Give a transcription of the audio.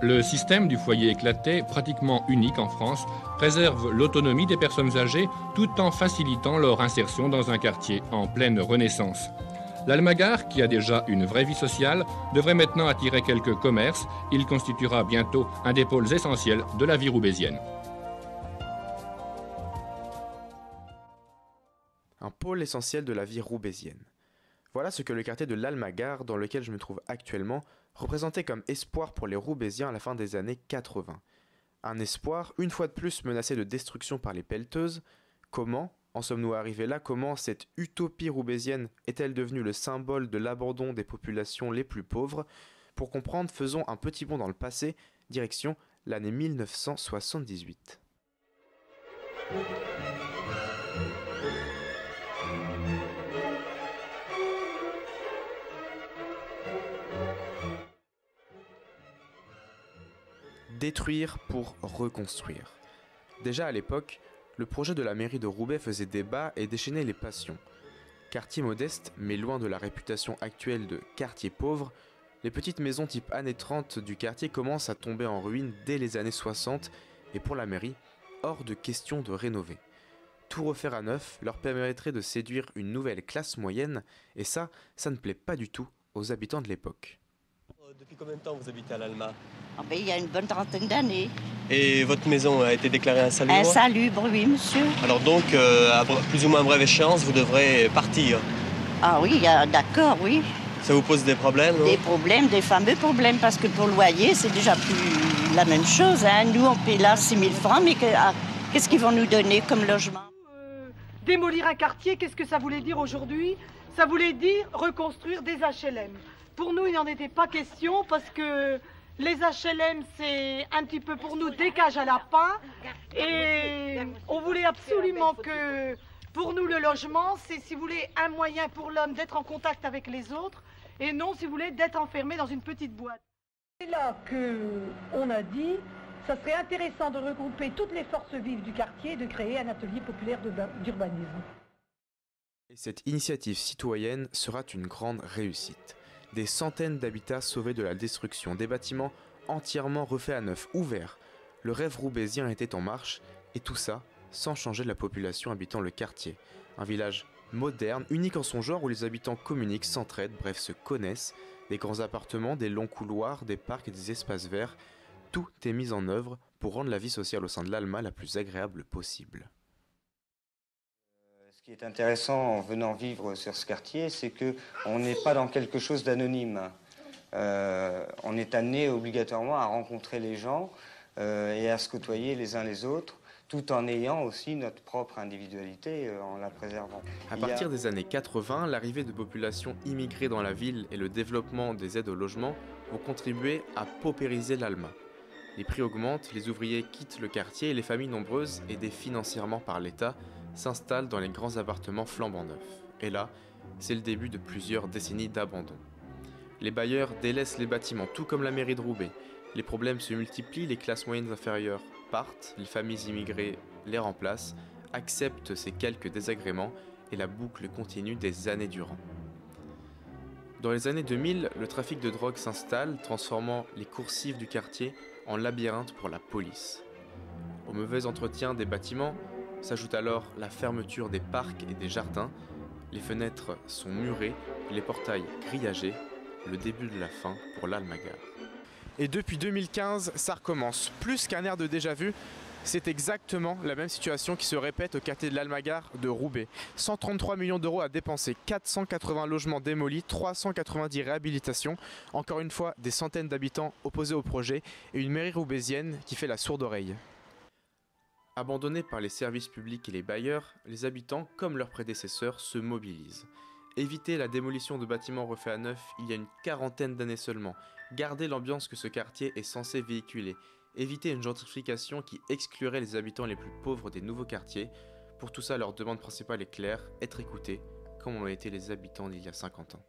Le système du foyer éclaté, pratiquement unique en France, préserve l'autonomie des personnes âgées tout en facilitant leur insertion dans un quartier en pleine renaissance. L'Almagar, qui a déjà une vraie vie sociale, devrait maintenant attirer quelques commerces. Il constituera bientôt un des pôles essentiels de la vie roubaisienne. Un pôle essentiel de la vie roubaisienne. Voilà ce que le quartier de l'Almagar, dans lequel je me trouve actuellement, représentait comme espoir pour les Roubaisiens à la fin des années 80. Un espoir, une fois de plus menacé de destruction par les pelleteuses. Comment en sommes-nous arrivés là? Comment cette utopie roubaisienne est-elle devenue le symbole de l'abandon des populations les plus pauvres? Pour comprendre, faisons un petit bond dans le passé, direction l'année 1978. Détruire pour reconstruire. Déjà à l'époque, le projet de la mairie de Roubaix faisait débat et déchaînait les passions. Quartier modeste, mais loin de la réputation actuelle de quartier pauvre, les petites maisons type années 30 du quartier commencent à tomber en ruine dès les années 60 et pour la mairie, hors de question de rénover. Tout refaire à neuf leur permettrait de séduire une nouvelle classe moyenne et ça ne plaît pas du tout aux habitants de l'époque. Depuis combien de temps vous habitez à l'Alma? Ah ben, il y a une bonne trentaine d'années. Et votre maison a été déclarée insalubre? Insalubre, oui, monsieur. Alors donc, à plus ou moins brève échéance, vous devrez partir. Ah oui, d'accord, oui. Ça vous pose des problèmes, non? Des problèmes, des fameux problèmes, parce que pour le loyer, c'est déjà plus la même chose. Hein. Nous, on paie là 6 000 francs, mais qu'est-ce qu'ils vont nous donner comme logement? Démolir un quartier, qu'est-ce que ça voulait dire aujourd'hui? Ça voulait dire reconstruire des HLM. Pour nous, il n'en était pas question parce que les HLM, c'est un petit peu pour nous des cages à lapins. Et on voulait absolument que, pour nous, le logement, c'est, si vous voulez, un moyen pour l'homme d'être en contact avec les autres et non, si vous voulez, d'être enfermé dans une petite boîte. C'est là qu'on a dit, ça serait intéressant de regrouper toutes les forces vives du quartier et de créer un atelier populaire d'urbanisme. Et cette initiative citoyenne sera une grande réussite. Des centaines d'habitats sauvés de la destruction, des bâtiments entièrement refaits à neuf, ouverts. Le rêve roubaisien était en marche, et tout ça sans changer la population habitant le quartier. Un village moderne, unique en son genre où les habitants communiquent, s'entraident, bref se connaissent. Des grands appartements, des longs couloirs, des parcs et des espaces verts. Tout est mis en œuvre pour rendre la vie sociale au sein de l'Alma la plus agréable possible. Ce qui est intéressant en venant vivre sur ce quartier, c'est qu'on n'est pas dans quelque chose d'anonyme. On est amené obligatoirement à rencontrer les gens et à se côtoyer les uns les autres, tout en ayant aussi notre propre individualité en la préservant. À partir des années 80, l'arrivée de populations immigrées dans la ville et le développement des aides au logement vont contribuer à paupériser l'Alma. Les prix augmentent, les ouvriers quittent le quartier et les familles nombreuses, aidées financièrement par l'État, s'installent dans les grands appartements flambant neufs. Et là, c'est le début de plusieurs décennies d'abandon. Les bailleurs délaissent les bâtiments, tout comme la mairie de Roubaix. Les problèmes se multiplient, les classes moyennes inférieures partent, les familles immigrées les remplacent, acceptent ces quelques désagréments et la boucle continue des années durant. Dans les années 2000, le trafic de drogue s'installe, transformant les coursives du quartier en labyrinthe pour la police. Au mauvais entretien des bâtiments s'ajoute alors la fermeture des parcs et des jardins. Les fenêtres sont murées, les portails grillagés, le début de la fin pour l'Almagar. Et depuis 2015, ça recommence. Plus qu'un air de déjà-vu, c'est exactement la même situation qui se répète au quartier de l'Almagar de Roubaix. 133 millions d'euros à dépenser, 480 logements démolis, 390 réhabilitations. Encore une fois, des centaines d'habitants opposés au projet et une mairie roubaisienne qui fait la sourde oreille. Abandonnés par les services publics et les bailleurs, les habitants, comme leurs prédécesseurs, se mobilisent. Éviter la démolition de bâtiments refaits à neuf il y a une quarantaine d'années seulement. Garder l'ambiance que ce quartier est censé véhiculer. Éviter une gentrification qui exclurait les habitants les plus pauvres des nouveaux quartiers. Pour tout ça, leur demande principale est claire, être écoutés, comme ont été les habitants d'il y a 50 ans.